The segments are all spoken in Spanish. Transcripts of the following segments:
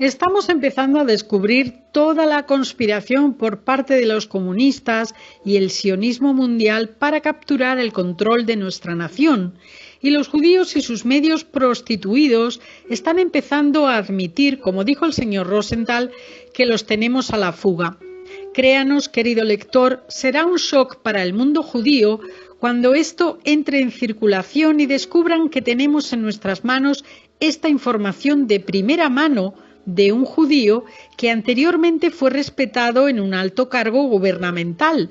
Estamos empezando a descubrir toda la conspiración por parte de los comunistas y el sionismo mundial para capturar el control de nuestra nación, y los judíos y sus medios prostituidos están empezando a admitir, como dijo el señor Rosenthal, que los tenemos a la fuga. Créanos, querido lector, será un shock para el mundo judío cuando esto entre en circulación y descubran que tenemos en nuestras manos esta información de primera mano de un judío que anteriormente fue respetado en un alto cargo gubernamental.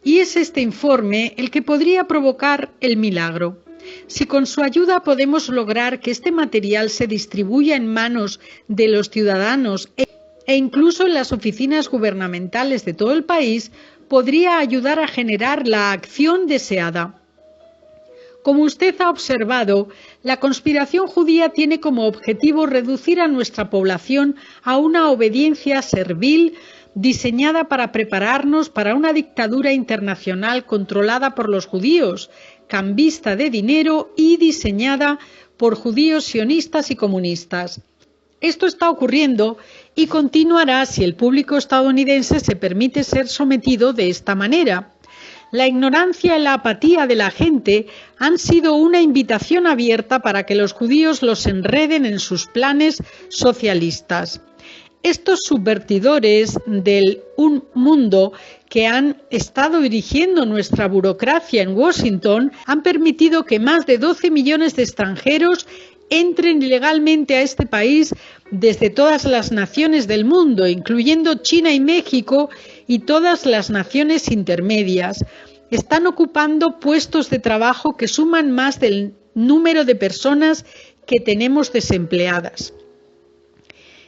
Y es este informe el que podría provocar el milagro. Si con su ayuda podemos lograr que este material se distribuya en manos de los ciudadanos e incluso en las oficinas gubernamentales de todo el país, podría ayudar a generar la acción deseada. Como usted ha observado, la conspiración judía tiene como objetivo reducir a nuestra población a una obediencia servil diseñada para prepararnos para una dictadura internacional controlada por los judíos, cambista de dinero y diseñada por judíos sionistas y comunistas. Esto está ocurriendo y continuará si el público estadounidense se permite ser sometido de esta manera. La ignorancia y la apatía de la gente han sido una invitación abierta para que los judíos los enreden en sus planes socialistas. Estos subvertidores del un mundo que han estado dirigiendo nuestra burocracia en Washington han permitido que más de 12 millones de extranjeros entren ilegalmente a este país desde todas las naciones del mundo, incluyendo China y México y todas las naciones intermedias. Están ocupando puestos de trabajo que suman más del número de personas que tenemos desempleadas.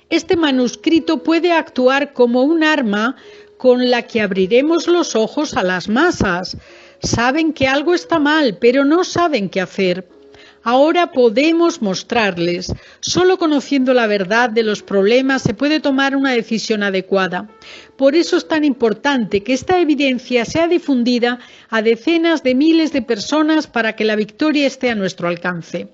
Este manuscrito puede actuar como un arma con la que abriremos los ojos a las masas. Saben que algo está mal, pero no saben qué hacer. Ahora podemos mostrarles. Solo conociendo la verdad de los problemas se puede tomar una decisión adecuada. Por eso es tan importante que esta evidencia sea difundida a decenas de miles de personas para que la victoria esté a nuestro alcance.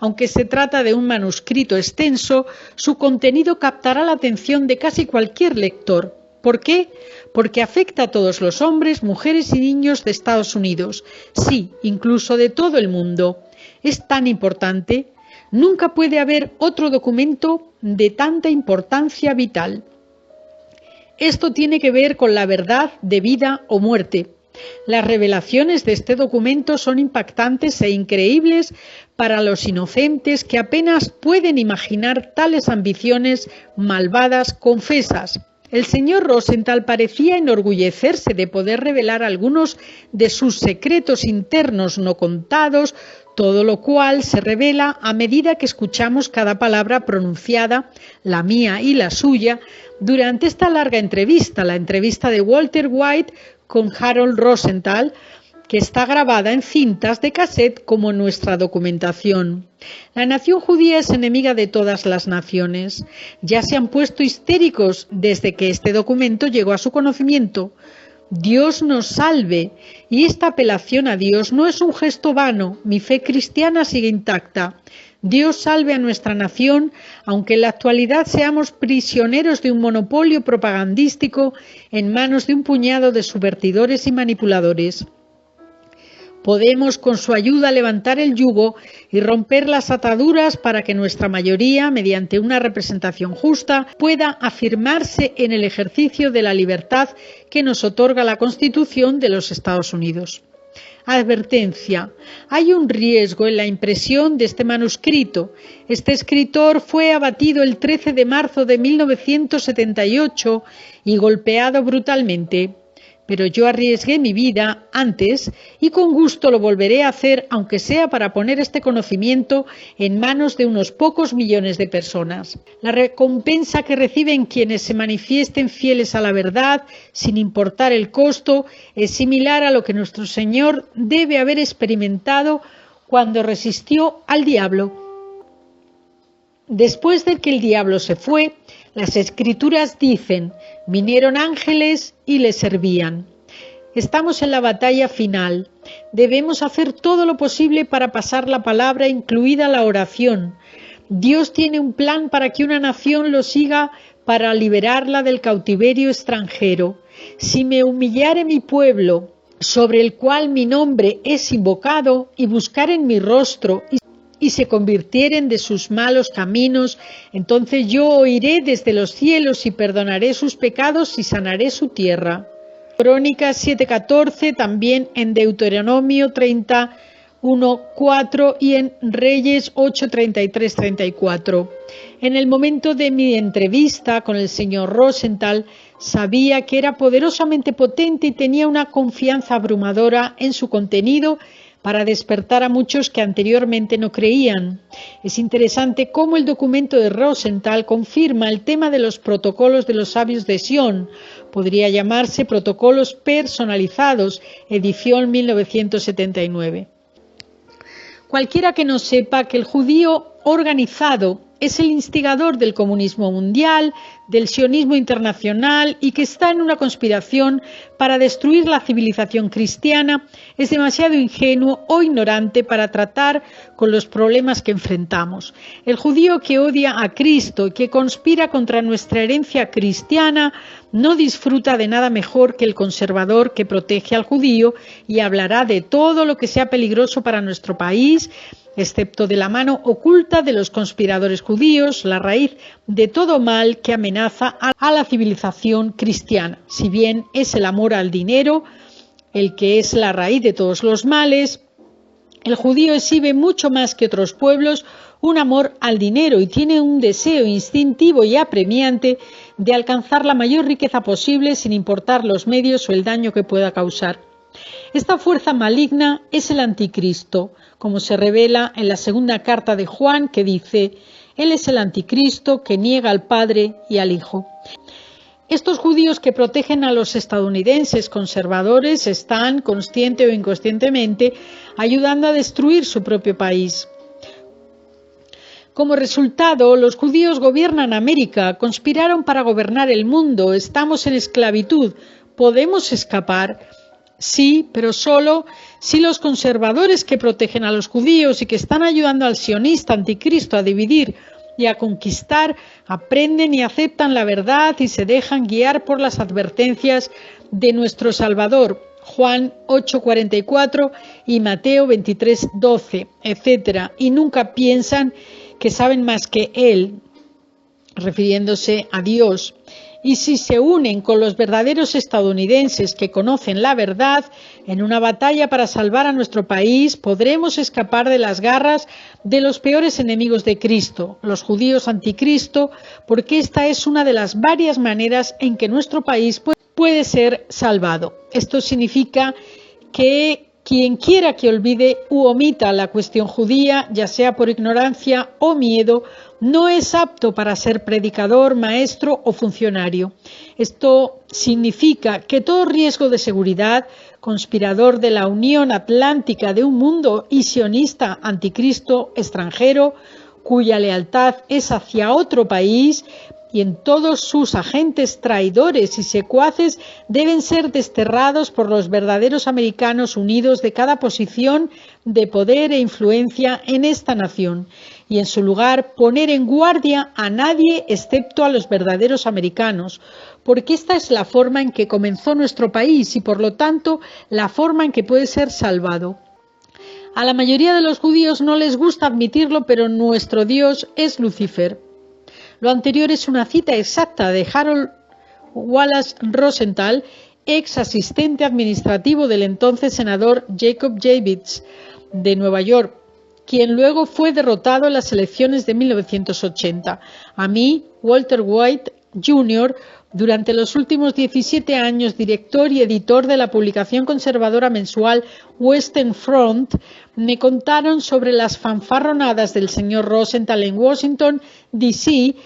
Aunque se trata de un manuscrito extenso, su contenido captará la atención de casi cualquier lector. ¿Por qué? Porque afecta a todos los hombres, mujeres y niños de Estados Unidos. Sí, incluso de todo el mundo. Es tan importante, nunca puede haber otro documento de tanta importancia vital. Esto tiene que ver con la verdad de vida o muerte. Las revelaciones de este documento son impactantes e increíbles para los inocentes que apenas pueden imaginar tales ambiciones malvadas confesas. El señor Rosenthal parecía enorgullecerse de poder revelar algunos de sus secretos internos no contados, todo lo cual se revela a medida que escuchamos cada palabra pronunciada, la mía y la suya, durante esta larga entrevista, la entrevista de Walter White con Harold Rosenthal, que está grabada en cintas de cassette como nuestra documentación. La nación judía es enemiga de todas las naciones. Ya se han puesto histéricos desde que este documento llegó a su conocimiento. Dios nos salve, y esta apelación a Dios no es un gesto vano, mi fe cristiana sigue intacta. Dios salve a nuestra nación, aunque en la actualidad seamos prisioneros de un monopolio propagandístico en manos de un puñado de subvertidores y manipuladores. Podemos con su ayuda levantar el yugo y romper las ataduras para que nuestra mayoría, mediante una representación justa, pueda afirmarse en el ejercicio de la libertad que nos otorga la Constitución de los Estados Unidos. Advertencia: hay un riesgo en la impresión de este manuscrito. Este escritor fue abatido el 13 de marzo de 1978 y golpeado brutalmente. pero yo arriesgué mi vida antes y con gusto lo volveré a hacer, aunque sea para poner este conocimiento en manos de unos pocos millones de personas. La recompensa que reciben quienes se manifiesten fieles a la verdad, sin importar el costo, es similar a lo que nuestro Señor debe haber experimentado cuando resistió al diablo. Después de que el diablo se fue, las Escrituras dicen: vinieron ángeles y le servían. Estamos en la batalla final. Debemos hacer todo lo posible para pasar la palabra, incluida la oración. Dios tiene un plan para que una nación lo siga, para liberarla del cautiverio extranjero. Si me humillare mi pueblo, sobre el cual mi nombre es invocado, y buscaren mi rostro, y se convirtieren de sus malos caminos, entonces yo oiré desde los cielos y perdonaré sus pecados y sanaré su tierra. Crónicas 7:14, también en Deuteronomio 31:4 y en Reyes 8:33-34. En el momento de mi entrevista con el señor Rosenthal, sabía que era poderosamente potente y tenía una confianza abrumadora en su contenido para despertar a muchos que anteriormente no creían. Es interesante cómo el documento de Rosenthal confirma el tema de los protocolos de los sabios de Sion. Podría llamarse Protocolos Personalizados, edición 1979. Cualquiera que no sepa que el judío organizado es el instigador del comunismo mundial, del sionismo internacional y que está en una conspiración para destruir la civilización cristiana, es demasiado ingenuo o ignorante para tratar con los problemas que enfrentamos. El judío que odia a Cristo y que conspira contra nuestra herencia cristiana no disfruta de nada mejor que el conservador que protege al judío y hablará de todo lo que sea peligroso para nuestro país, excepto de la mano oculta de los conspiradores judíos, la raíz de todo mal que amenaza a la civilización cristiana. Si bien es el amor al dinero el que es la raíz de todos los males, el judío exhibe mucho más que otros pueblos un amor al dinero y tiene un deseo instintivo y apremiante de alcanzar la mayor riqueza posible sin importar los medios o el daño que pueda causar. Esta fuerza maligna es el anticristo, como se revela en la segunda carta de Juan, que dice: Él es el anticristo que niega al Padre y al Hijo. Estos judíos que protegen a los estadounidenses conservadores están, consciente o inconscientemente, ayudando a destruir su propio país. Como resultado, los judíos gobiernan América, conspiraron para gobernar el mundo, estamos en esclavitud. ¿Podemos escapar? Sí, pero solo si los conservadores que protegen a los judíos y que están ayudando al sionista anticristo a dividir y a conquistar, aprenden y aceptan la verdad y se dejan guiar por las advertencias de nuestro Salvador, Juan 8:44 y Mateo 23:12, etc. Y nunca piensan que saben más que Él, refiriéndose a Dios. Y si se unen con los verdaderos estadounidenses que conocen la verdad, en una batalla para salvar a nuestro país, podremos escapar de las garras de los peores enemigos de Cristo, los judíos anticristo, porque esta es una de las varias maneras en que nuestro país puede ser salvado. Esto significa que quien quiera que olvide u omita la cuestión judía, ya sea por ignorancia o miedo, no es apto para ser predicador, maestro o funcionario. Esto significa que todo riesgo de seguridad, conspirador de la Unión Atlántica de un mundo y sionista anticristo extranjero, cuya lealtad es hacia otro país, y en todos sus agentes traidores y secuaces deben ser desterrados por los verdaderos americanos unidos de cada posición de poder e influencia en esta nación, y en su lugar poner en guardia a nadie excepto a los verdaderos americanos, porque esta es la forma en que comenzó nuestro país y por lo tanto la forma en que puede ser salvado. A la mayoría de los judíos no les gusta admitirlo, pero nuestro Dios es Lucifer. Lo anterior es una cita exacta de Harold Wallace Rosenthal, ex asistente administrativo del entonces senador Jacob Javits de Nueva York, quien luego fue derrotado en las elecciones de 1980. A mí, Walter White, Jr., durante los últimos 17 años director y editor de la publicación conservadora mensual Western Front, me contaron sobre las fanfarronadas del señor Rosenthal en Washington, D.C.,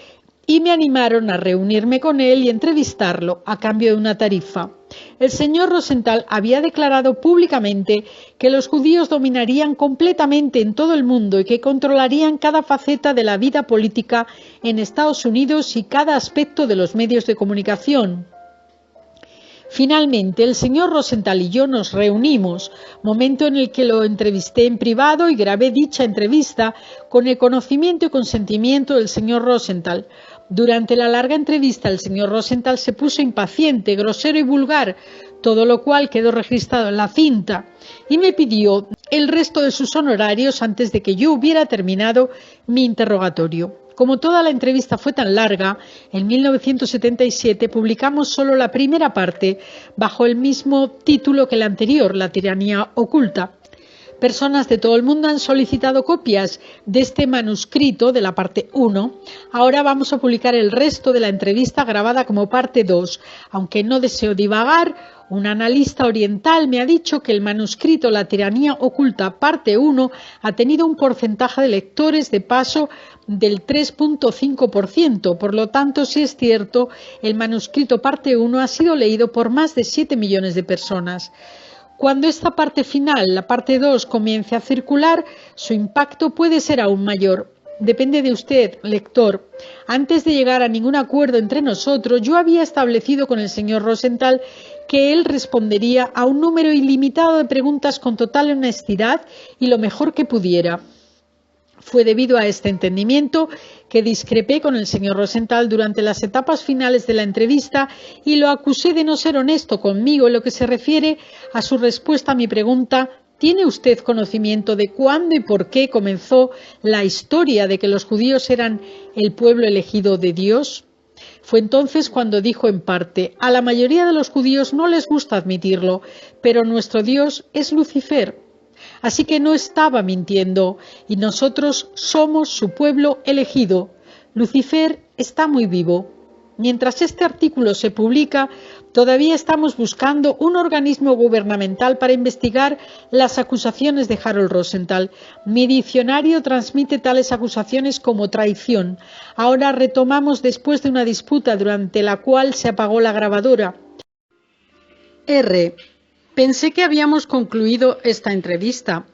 y me animaron a reunirme con él y entrevistarlo a cambio de una tarifa. El señor Rosenthal había declarado públicamente que los judíos dominarían completamente en todo el mundo y que controlarían cada faceta de la vida política en Estados Unidos y cada aspecto de los medios de comunicación. Finalmente, el señor Rosenthal y yo nos reunimos, momento en el que lo entrevisté en privado y grabé dicha entrevista con el conocimiento y consentimiento del señor Rosenthal. Durante la larga entrevista, el señor Rosenthal se puso impaciente, grosero y vulgar, todo lo cual quedó registrado en la cinta, y me pidió el resto de sus honorarios antes de que yo hubiera terminado mi interrogatorio. Como toda la entrevista fue tan larga, en 1977 publicamos solo la primera parte, bajo el mismo título que la anterior, La tiranía oculta. Personas de todo el mundo han solicitado copias de este manuscrito de la parte 1. Ahora vamos a publicar el resto de la entrevista grabada como parte 2. Aunque no deseo divagar, un analista oriental me ha dicho que el manuscrito La tiranía oculta parte 1 ha tenido un porcentaje de lectores de paso del 3.5%. Por lo tanto, si es cierto, el manuscrito parte 1 ha sido leído por más de 7 millones de personas. Cuando esta parte final, la parte 2, comience a circular, su impacto puede ser aún mayor. Depende de usted, lector. Antes de llegar a ningún acuerdo entre nosotros, yo había establecido con el señor Rosenthal que él respondería a un número ilimitado de preguntas con total honestidad y lo mejor que pudiera. Fue debido a este entendimiento que discrepé con el señor Rosenthal durante las etapas finales de la entrevista y lo acusé de no ser honesto conmigo en lo que se refiere a su respuesta a mi pregunta: ¿tiene usted conocimiento de cuándo y por qué comenzó la historia de que los judíos eran el pueblo elegido de Dios? Fue entonces cuando dijo en parte: a la mayoría de los judíos no les gusta admitirlo, pero nuestro Dios es Lucifer. Así que no estaba mintiendo, y nosotros somos su pueblo elegido. Lucifer está muy vivo. Mientras este artículo se publica, todavía estamos buscando un organismo gubernamental para investigar las acusaciones de Harold Rosenthal. Mi diccionario transmite tales acusaciones como traición. Ahora retomamos después de una disputa durante la cual se apagó la grabadora. R. Pensé que habíamos concluido esta entrevista.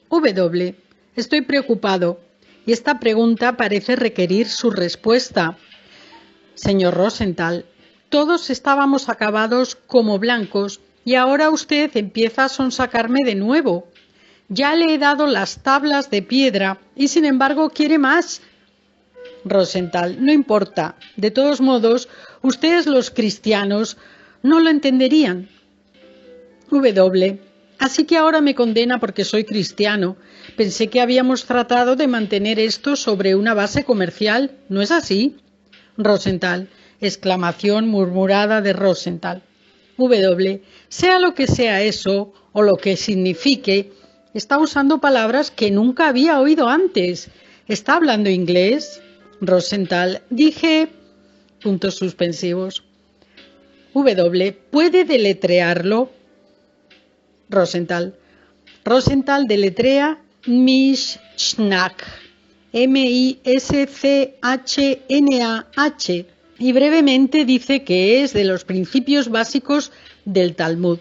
W. Estoy preocupado y esta pregunta parece requerir su respuesta. Señor Rosenthal, todos estábamos acabados como blancos y ahora usted empieza a sonsacarme de nuevo. Ya le he dado las tablas de piedra y sin embargo quiere más. Rosenthal, no importa. De todos modos, ustedes los cristianos no lo entenderían. W. Así que ahora me condena porque soy cristiano. Pensé que habíamos tratado de mantener esto sobre una base comercial. ¿No es así? Rosenthal. Exclamación murmurada de Rosenthal. W. Sea lo que sea eso, o lo que signifique, está usando palabras que nunca había oído antes. ¿Está hablando inglés? Rosenthal. Dije... Puntos suspensivos. W. ¿Puede deletrearlo? Rosenthal. Rosenthal deletrea Mischnach, M-I-S-C-H-N-A-H, y brevemente dice que es de los principios básicos del Talmud.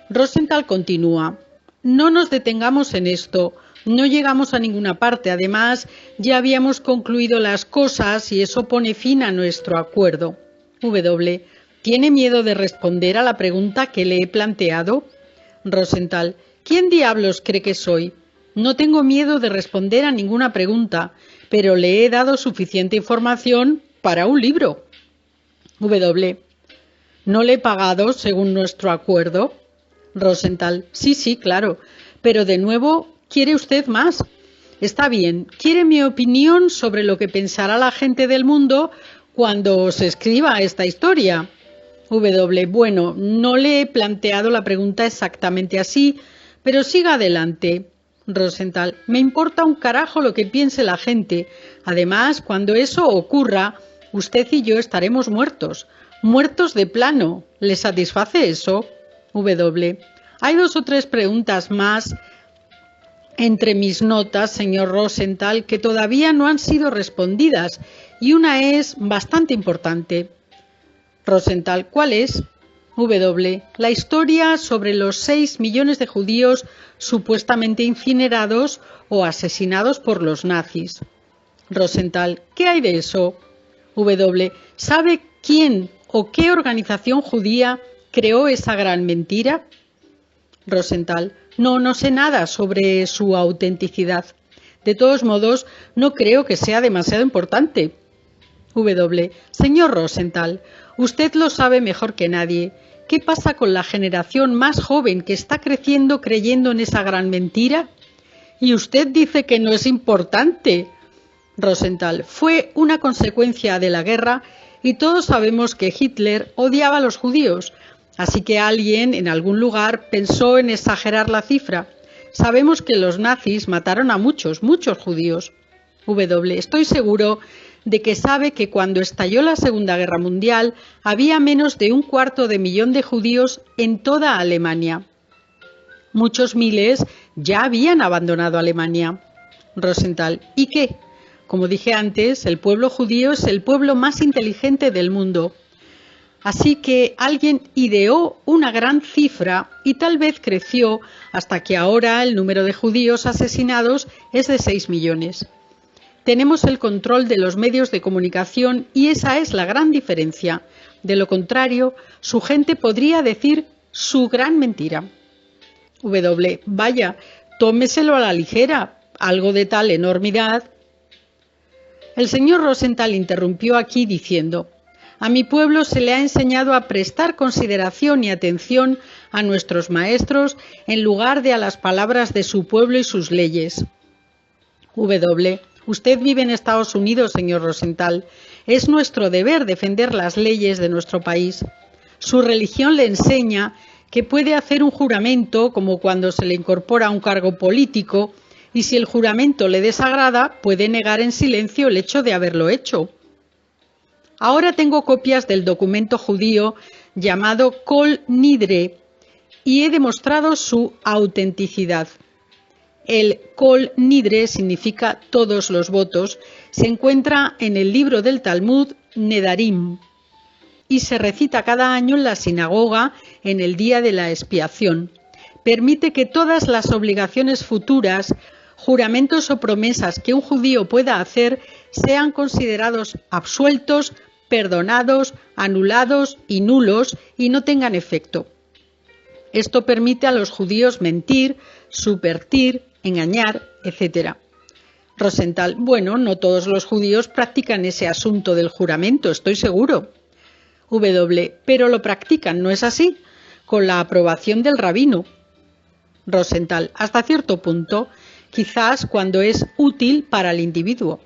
Rosenthal continúa: no nos detengamos en esto, no llegamos a ninguna parte, además ya habíamos concluido las cosas y eso pone fin a nuestro acuerdo. W. ¿Tiene miedo de responder a la pregunta que le he planteado? Rosenthal. ¿Quién diablos cree que soy? No tengo miedo de responder a ninguna pregunta, pero le he dado suficiente información para un libro. W. ¿No le he pagado según nuestro acuerdo? Rosenthal. Sí, claro, pero de nuevo, ¿quiere usted más? Está bien, ¿quiere mi opinión sobre lo que pensará la gente del mundo cuando se escriba esta historia? W. Bueno, no le he planteado la pregunta exactamente así, pero siga adelante. Rosenthal. Me importa un carajo lo que piense la gente. Además, cuando eso ocurra, usted y yo estaremos muertos, muertos de plano. ¿Le satisface eso? W. Hay 2 o 3 preguntas más entre mis notas, señor Rosenthal, que todavía no han sido respondidas, y una es bastante importante. Rosenthal, ¿cuál es? W. La historia sobre los 6 millones de judíos supuestamente incinerados o asesinados por los nazis. Rosenthal, ¿qué hay de eso? W. ¿Sabe quién o qué organización judía creó esa gran mentira? Rosenthal, no sé nada sobre su autenticidad. De todos modos, no creo que sea demasiado importante. W. Señor Rosenthal, usted lo sabe mejor que nadie. ¿Qué pasa con la generación más joven que está creciendo creyendo en esa gran mentira? Y usted dice que no es importante. Rosenthal, fue una consecuencia de la guerra y todos sabemos que Hitler odiaba a los judíos, así que alguien en algún lugar pensó en exagerar la cifra. Sabemos que los nazis mataron a muchos judíos. W. Estoy seguro de que sabe que cuando estalló la Segunda Guerra Mundial había menos de 250.000 de judíos en toda Alemania. Muchos miles ya habían abandonado Alemania. Rosenthal, ¿y qué? Como dije antes, el pueblo judío es el pueblo más inteligente del mundo. Así que alguien ideó una gran cifra y tal vez creció hasta que ahora el número de judíos asesinados es de 6 millones. Tenemos el control de los medios de comunicación y esa es la gran diferencia. De lo contrario, su gente podría decir su gran mentira. W. Vaya, tómeselo a la ligera, algo de tal enormidad. El señor Rosenthal interrumpió aquí diciendo: a mi pueblo se le ha enseñado a prestar consideración y atención a nuestros maestros en lugar de a las palabras de su pueblo y sus leyes. W. Usted vive en Estados Unidos, señor Rosenthal. Es nuestro deber defender las leyes de nuestro país. Su religión le enseña que puede hacer un juramento como cuando se le incorpora a un cargo político y si el juramento le desagrada puede negar en silencio el hecho de haberlo hecho. Ahora tengo copias del documento judío llamado Kol Nidre y he demostrado su autenticidad. El Kol Nidre significa todos los votos, se encuentra en el libro del Talmud Nedarim y se recita cada año en la sinagoga en el día de la expiación. Permite que todas las obligaciones futuras, juramentos o promesas que un judío pueda hacer sean considerados absueltos, perdonados, anulados y nulos y no tengan efecto. Esto permite a los judíos mentir, subvertir, engañar, etc. Rosenthal, bueno, no todos los judíos practican ese asunto del juramento, estoy seguro. W, pero lo practican, ¿no es así? Con la aprobación del rabino. Rosenthal, hasta cierto punto, quizás cuando es útil para el individuo.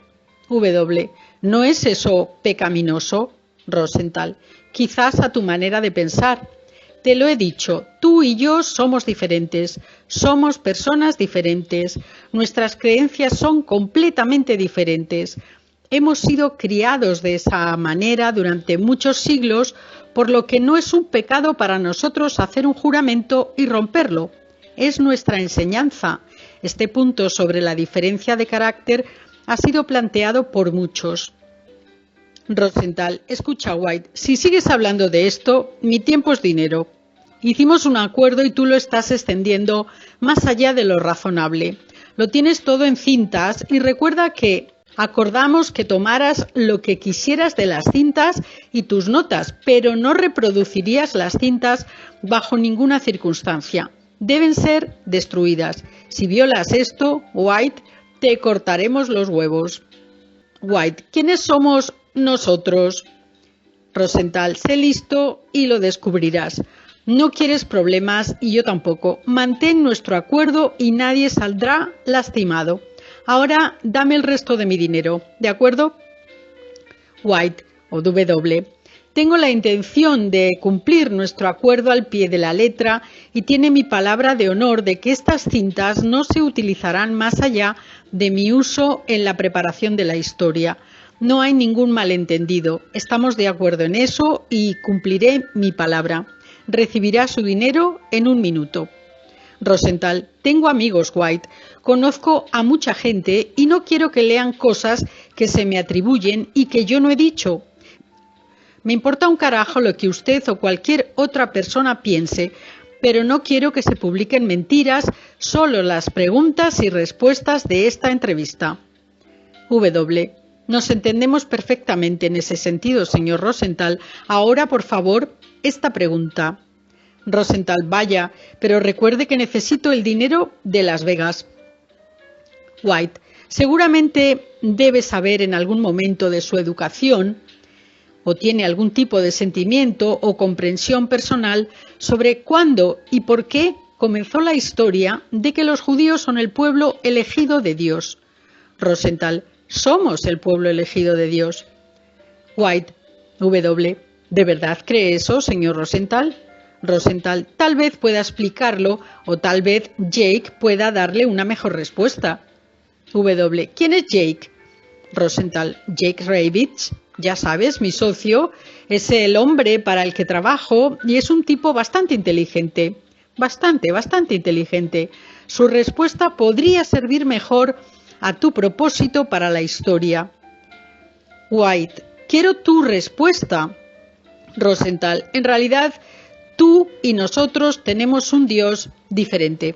W, ¿no es eso pecaminoso? Rosenthal, quizás a tu manera de pensar. Te lo he dicho, tú y yo somos diferentes, somos personas diferentes, nuestras creencias son completamente diferentes. Hemos sido criados de esa manera durante muchos siglos, por lo que no es un pecado para nosotros hacer un juramento y romperlo. Es nuestra enseñanza. Este punto sobre la diferencia de carácter ha sido planteado por muchos. Rosenthal, escucha White, si sigues hablando de esto, mi tiempo es dinero. Hicimos un acuerdo y tú lo estás extendiendo más allá de lo razonable. Lo tienes todo en cintas y recuerda que acordamos que tomaras lo que quisieras de las cintas y tus notas, pero no reproducirías las cintas bajo ninguna circunstancia. Deben ser destruidas. Si violas esto, White, te cortaremos los huevos. White, ¿quiénes somos nosotros? Rosenthal, sé listo y lo descubrirás. No quieres problemas y yo tampoco. Mantén nuestro acuerdo y nadie saldrá lastimado. Ahora dame el resto de mi dinero, ¿de acuerdo? White, o W, tengo la intención de cumplir nuestro acuerdo al pie de la letra y tiene mi palabra de honor de que estas cintas no se utilizarán más allá de mi uso en la preparación de la historia. No hay ningún malentendido. Estamos de acuerdo en eso y cumpliré mi palabra. Recibirá su dinero en 1 minuto. Rosenthal, tengo amigos, White. Conozco a mucha gente y no quiero que lean cosas que se me atribuyen y que yo no he dicho. Me importa un carajo lo que usted o cualquier otra persona piense, pero no quiero que se publiquen mentiras, solo las preguntas y respuestas de esta entrevista. W. Nos entendemos perfectamente en ese sentido, señor Rosenthal. Ahora, por favor, esta pregunta. Rosenthal, vaya, pero recuerde que necesito el dinero de Las Vegas. White, seguramente debe saber en algún momento de su educación o tiene algún tipo de sentimiento o comprensión personal sobre cuándo y por qué comenzó la historia de que los judíos son el pueblo elegido de Dios. Rosenthal, somos el pueblo elegido de Dios. White, W, ¿de verdad cree eso, señor Rosenthal? Rosenthal, tal vez pueda explicarlo o tal vez Jake pueda darle una mejor respuesta. W, ¿quién es Jake? Rosenthal, Jake Ravitch, ya sabes, mi socio, es el hombre para el que trabajo y es un tipo bastante inteligente. Bastante inteligente. Su respuesta podría servir mejor a tu propósito para la historia. White, quiero tu respuesta. Rosenthal, en realidad, tú y nosotros tenemos un Dios diferente.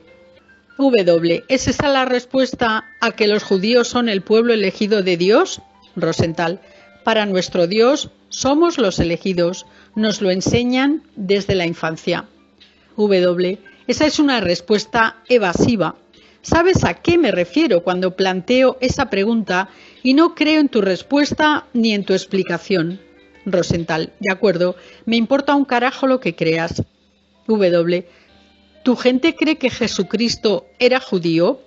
W, ¿es esa la respuesta a que los judíos son el pueblo elegido de Dios? Rosenthal, para nuestro Dios somos los elegidos, nos lo enseñan desde la infancia. W, esa es una respuesta evasiva. ¿Sabes a qué me refiero cuando planteo esa pregunta y no creo en tu respuesta ni en tu explicación? Rosenthal, de acuerdo, me importa un carajo lo que creas. W, ¿tu gente cree que Jesucristo era judío?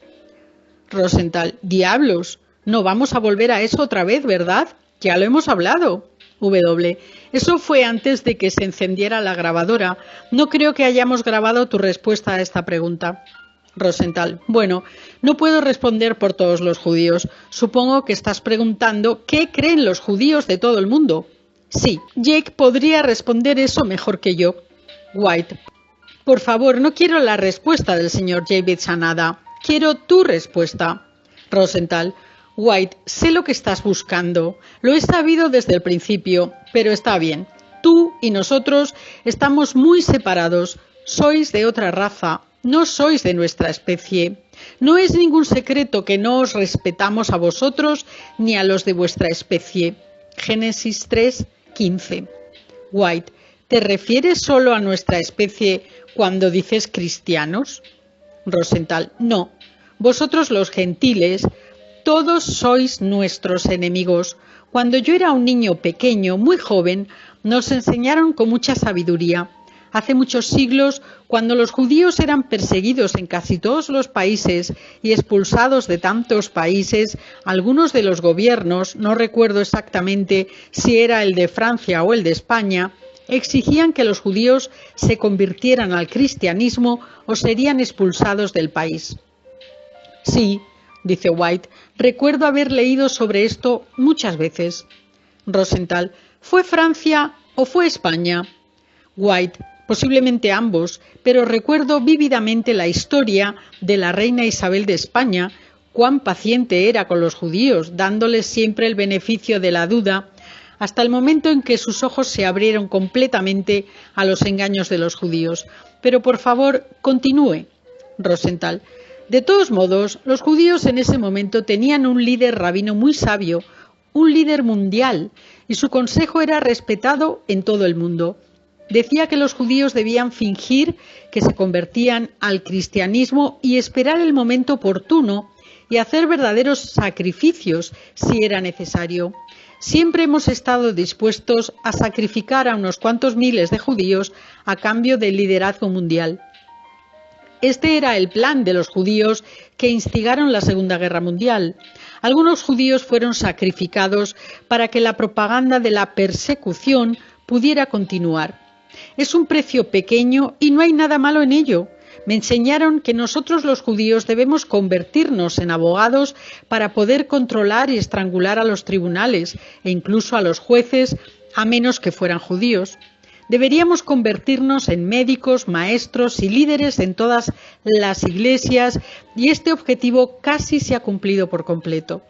Rosenthal, diablos, no vamos a volver a eso otra vez, ¿verdad? Ya lo hemos hablado. W, eso fue antes de que se encendiera la grabadora. No creo que hayamos grabado tu respuesta a esta pregunta. Rosenthal, bueno, no puedo responder por todos los judíos. Supongo que estás preguntando qué creen los judíos de todo el mundo. Sí, Jake podría responder eso mejor que yo. White, por favor, no quiero la respuesta del señor Ravitch a nada. Quiero tu respuesta. Rosenthal, White, sé lo que estás buscando. Lo he sabido desde el principio, pero está bien. Tú y nosotros estamos muy separados. Sois de otra raza. No sois de nuestra especie. No es ningún secreto que no os respetamos a vosotros ni a los de vuestra especie. Génesis 3:15. White, ¿te refieres solo a nuestra especie cuando dices cristianos? Rosenthal, no. Vosotros los gentiles, todos sois nuestros enemigos. Cuando yo era un niño pequeño, muy joven, nos enseñaron con mucha sabiduría. Hace muchos siglos, cuando los judíos eran perseguidos en casi todos los países y expulsados de tantos países, algunos de los gobiernos, no recuerdo exactamente si era el de Francia o el de España, exigían que los judíos se convirtieran al cristianismo o serían expulsados del país. Sí, dice White, recuerdo haber leído sobre esto muchas veces. Rosenthal, ¿fue Francia o fue España? White, posiblemente ambos, pero recuerdo vívidamente la historia de la reina Isabel de España, cuán paciente era con los judíos, dándoles siempre el beneficio de la duda, hasta el momento en que sus ojos se abrieron completamente a los engaños de los judíos. Pero por favor, continúe. Rosenthal, de todos modos, los judíos en ese momento tenían un líder rabino muy sabio, un líder mundial, y su consejo era respetado en todo el mundo. Decía que los judíos debían fingir que se convertían al cristianismo y esperar el momento oportuno y hacer verdaderos sacrificios si era necesario. Siempre hemos estado dispuestos a sacrificar a unos cuantos miles de judíos a cambio del liderazgo mundial. Este era el plan de los judíos que instigaron la Segunda Guerra Mundial. Algunos judíos fueron sacrificados para que la propaganda de la persecución pudiera continuar. Es un precio pequeño y no hay nada malo en ello, Me enseñaron que nosotros los judíos debemos convertirnos en abogados para poder controlar y estrangular a los tribunales e incluso a los jueces, a menos que fueran judíos. Deberíamos convertirnos en médicos, maestros y líderes en todas las iglesias, y este objetivo casi se ha cumplido por completo.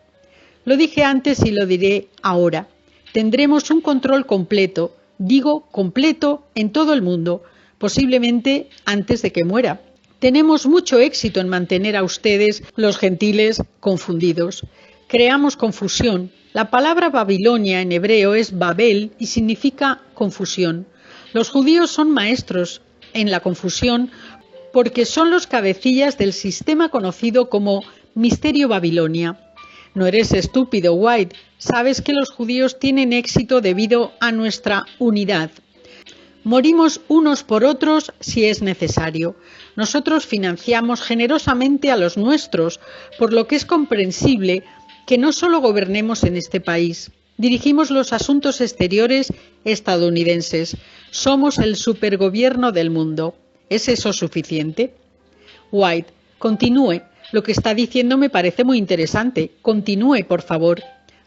Lo dije antes y lo diré ahora. Tendremos un control completo, digo completo, en todo el mundo, posiblemente antes de que muera. Tenemos mucho éxito en mantener a ustedes, los gentiles, confundidos. Creamos confusión. La palabra Babilonia en hebreo es Babel y significa confusión. Los judíos son maestros en la confusión porque son los cabecillas del sistema conocido como Misterio Babilonia. No eres estúpido, White. Sabes que los judíos tienen éxito debido a nuestra unidad. Morimos unos por otros si es necesario. Nosotros financiamos generosamente a los nuestros, por lo que es comprensible que no solo gobernemos en este país. Dirigimos los asuntos exteriores estadounidenses. Somos el supergobierno del mundo. ¿Es eso suficiente? White, continúe. Lo que está diciendo me parece muy interesante. Continúe, por favor.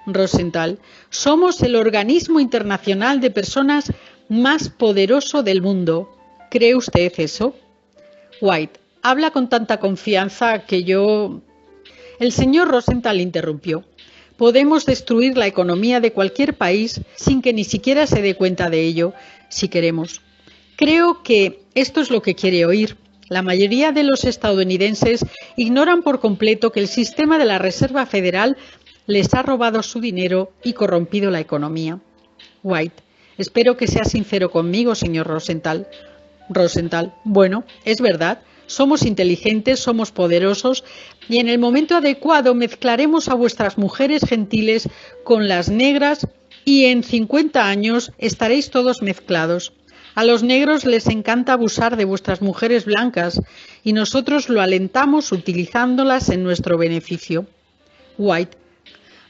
Rosenthal, somos el organismo internacional de personas más poderoso del mundo. ¿Cree usted eso? White, habla con tanta confianza que yo... El señor Rosenthal interrumpió. Podemos destruir la economía de cualquier país sin que ni siquiera se dé cuenta de ello, si queremos. Creo que esto es lo que quiere oír. La mayoría de los estadounidenses ignoran por completo que el sistema de la Reserva Federal les ha robado su dinero y corrompido la economía. White, espero que sea sincero conmigo, señor Rosenthal. Rosenthal, bueno, es verdad. Somos inteligentes, somos poderosos y en el momento adecuado mezclaremos a vuestras mujeres gentiles con las negras y en 50 años estaréis todos mezclados. A los negros les encanta abusar de vuestras mujeres blancas y nosotros lo alentamos utilizándolas en nuestro beneficio. White,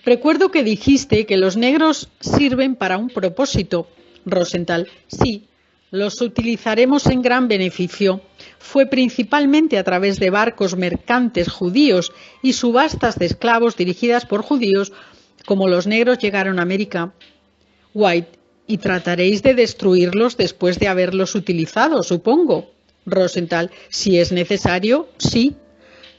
recuerdo que dijiste que los negros sirven para un propósito. Rosenthal, sí, los utilizaremos en gran beneficio. Fue principalmente a través de barcos mercantes judíos y subastas de esclavos dirigidas por judíos como los negros llegaron a América. White, y trataréis de destruirlos después de haberlos utilizado, supongo. Rosenthal, si es necesario, sí.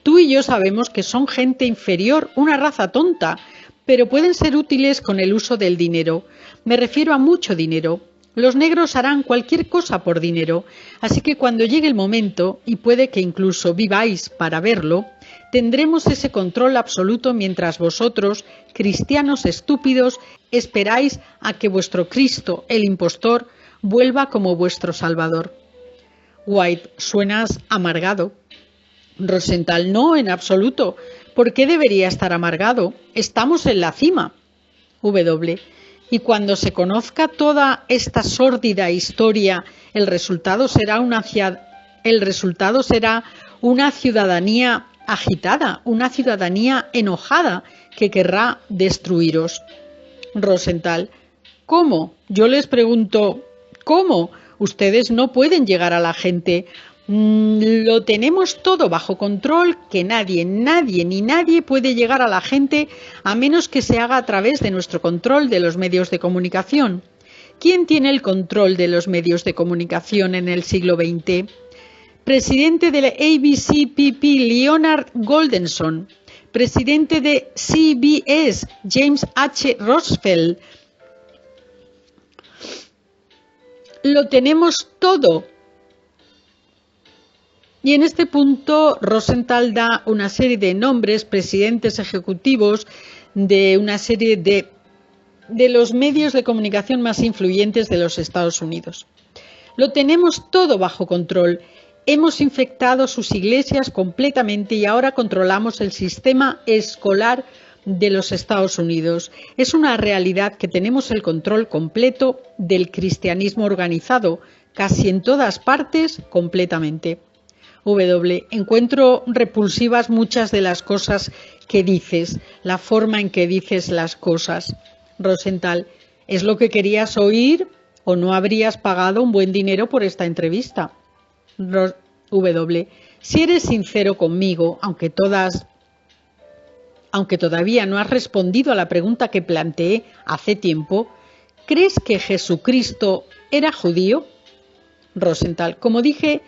Tú y yo sabemos que son gente inferior, una raza tonta, pero pueden ser útiles con el uso del dinero. Me refiero a mucho dinero. Los negros harán cualquier cosa por dinero, así que cuando llegue el momento, y puede que incluso viváis para verlo, tendremos ese control absoluto mientras vosotros, cristianos estúpidos, esperáis a que vuestro Cristo, el impostor, vuelva como vuestro Salvador. White, suenas amargado. Rosenthal, no, en absoluto. ¿Por qué debería estar amargado? Estamos en la cima. W. Y cuando se conozca toda esta sórdida historia, el resultado será una ciudadanía agitada, una ciudadanía enojada que querrá destruiros. Rosenthal, ¿cómo? Yo les pregunto, ¿cómo? Ustedes no pueden llegar a la gente. Lo tenemos todo bajo control, que nadie puede llegar a la gente a menos que se haga a través de nuestro control de los medios de comunicación. ¿Quién tiene el control de los medios de comunicación en el siglo XX? Presidente de la ABCPP, Leonard Goldenson. Presidente de CBS, James H. Roosevelt. Lo tenemos todo. Y en este punto Rosenthal da una serie de nombres, presidentes ejecutivos de una serie de los medios de comunicación más influyentes de los Estados Unidos. Lo tenemos todo bajo control. Hemos infectado sus iglesias completamente y ahora controlamos el sistema escolar de los Estados Unidos. Es una realidad que tenemos el control completo del cristianismo organizado, casi en todas partes, completamente. W. Encuentro repulsivas muchas de las cosas que dices, la forma en que dices las cosas. Rosenthal, ¿es lo que querías oír o no habrías pagado un buen dinero por esta entrevista? W. Si eres sincero conmigo, aunque todavía no has respondido a la pregunta que planteé hace tiempo, ¿crees que Jesucristo era judío? Rosenthal, como dije,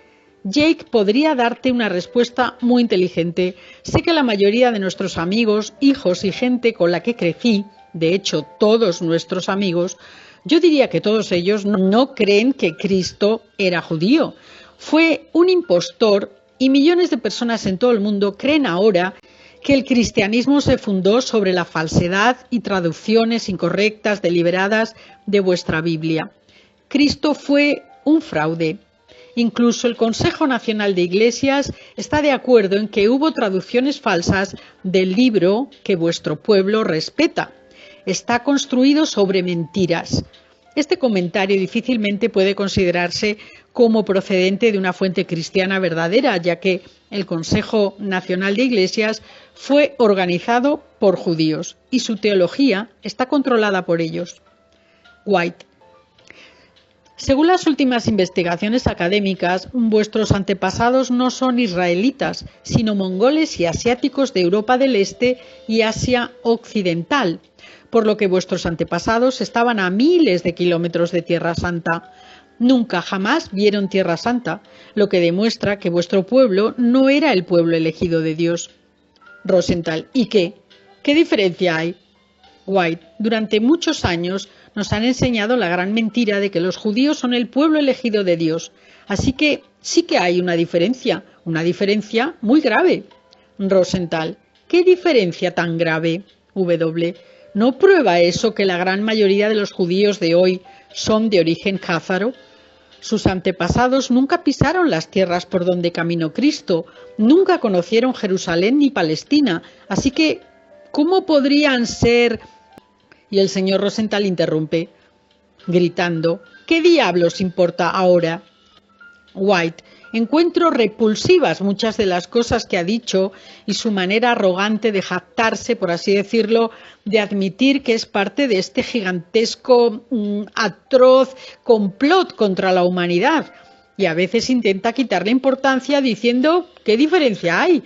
Jake podría darte una respuesta muy inteligente. Sé que la mayoría de nuestros amigos, hijos y gente con la que crecí, de hecho todos nuestros amigos, yo diría que todos ellos no creen que Cristo era judío. Fue un impostor y millones de personas en todo el mundo creen ahora que el cristianismo se fundó sobre la falsedad y traducciones incorrectas, deliberadas de vuestra Biblia. Cristo fue un fraude. Incluso el Consejo Nacional de Iglesias está de acuerdo en que hubo traducciones falsas del libro que vuestro pueblo respeta. Está construido sobre mentiras. Este comentario difícilmente puede considerarse como procedente de una fuente cristiana verdadera, ya que el Consejo Nacional de Iglesias fue organizado por judíos y su teología está controlada por ellos. White. Según las últimas investigaciones académicas, vuestros antepasados no son israelitas, sino mongoles y asiáticos de Europa del Este y Asia Occidental, por lo que vuestros antepasados estaban a miles de kilómetros de Tierra Santa. Nunca jamás vieron Tierra Santa, lo que demuestra que vuestro pueblo no era el pueblo elegido de Dios. Rosenthal, ¿y qué? ¿Qué diferencia hay? White, durante muchos años nos han enseñado la gran mentira de que los judíos son el pueblo elegido de Dios. Así que sí que hay una diferencia muy grave. Rosenthal, ¿qué diferencia tan grave? W, ¿no prueba eso que la gran mayoría de los judíos de hoy son de origen házaro? Sus antepasados nunca pisaron las tierras por donde caminó Cristo, nunca conocieron Jerusalén ni Palestina, así que, ¿cómo podrían ser? Y el señor Rosenthal interrumpe, gritando, ¿qué diablos importa ahora? White, encuentro repulsivas muchas de las cosas que ha dicho y su manera arrogante de jactarse, por así decirlo, de admitir que es parte de este gigantesco, atroz complot contra la humanidad. Y a veces intenta quitarle importancia diciendo, ¿qué diferencia hay?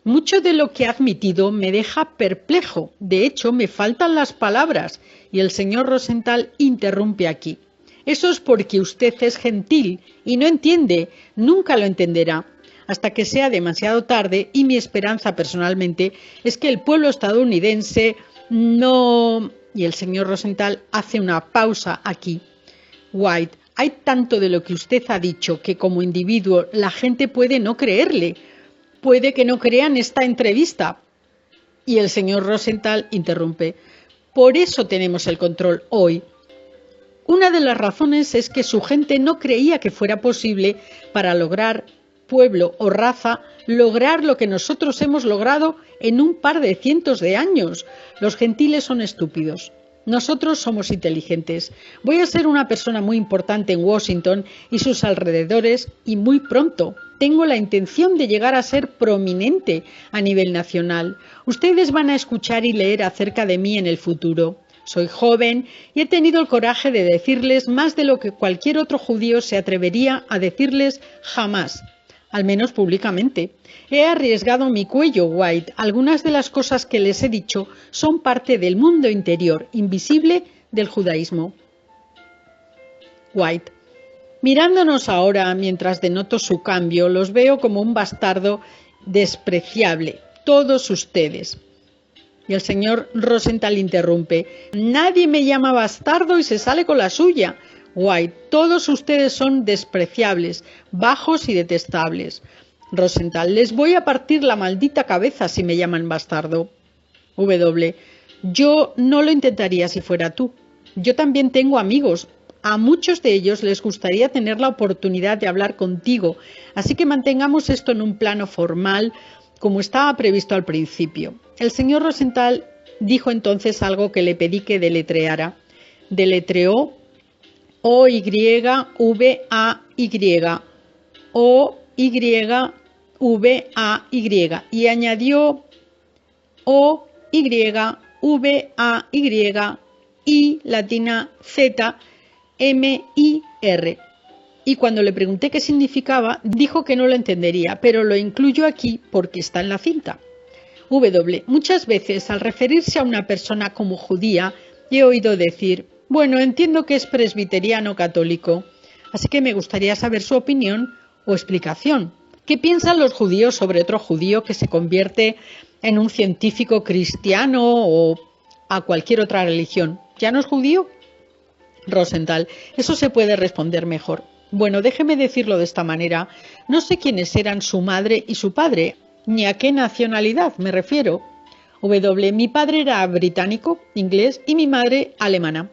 Mucho de lo que ha admitido me deja perplejo. De hecho, me faltan las palabras. Y el señor Rosenthal interrumpe aquí. Eso es porque usted es gentil y no entiende, nunca lo entenderá, hasta que sea demasiado tarde, y mi esperanza personalmente es que el pueblo estadounidense no... Y el señor Rosenthal hace una pausa aquí. White, hay tanto de lo que usted ha dicho que como individuo la gente puede no creerle. Puede que no crean esta entrevista. Y el señor Rosenthal interrumpe. Por eso tenemos el control hoy. Una de las razones es que su gente no creía que fuera posible para lograr pueblo o raza, lograr lo que nosotros hemos logrado en un par de cientos de años. Los gentiles son estúpidos. Nosotros somos inteligentes. Voy a ser una persona muy importante en Washington y sus alrededores y muy pronto. Tengo la intención de llegar a ser prominente a nivel nacional. Ustedes van a escuchar y leer acerca de mí en el futuro. Soy joven y he tenido el coraje de decirles más de lo que cualquier otro judío se atrevería a decirles jamás, al menos públicamente. He arriesgado mi cuello, White. Algunas de las cosas que les he dicho son parte del mundo interior, invisible del judaísmo. White. Mirándonos ahora, mientras denoto su cambio, los veo como un bastardo despreciable, todos ustedes. Y el señor Rosenthal interrumpe. Nadie me llama bastardo y se sale con la suya. White, todos ustedes son despreciables, bajos y detestables. Rosenthal, les voy a partir la maldita cabeza si me llaman bastardo. W, yo no lo intentaría si fuera tú. Yo también tengo amigos. A muchos de ellos les gustaría tener la oportunidad de hablar contigo, así que mantengamos esto en un plano formal, como estaba previsto al principio. El señor Rosenthal dijo entonces algo que le pedí que deletreara. Deletreó O-Y-V-A-Y, O-Y-V-A-Y, y añadió O-Y-V-A-Y, I latina Z, M-I-R. y cuando le pregunté qué significaba, dijo que no lo entendería, pero lo incluyo aquí porque está en la cinta. Muchas veces al referirse a una persona como judía, he oído decir, bueno, entiendo que es presbiteriano católico, así que me gustaría saber su opinión o explicación. ¿Qué piensan los judíos sobre otro judío que se convierte en un científico cristiano o a cualquier otra religión? ¿Ya no es judío? Rosenthal, eso se puede responder mejor. Bueno, déjeme decirlo de esta manera. No sé quiénes eran su madre y su padre, ni a qué nacionalidad me refiero. Mi padre era británico, inglés, y mi madre alemana.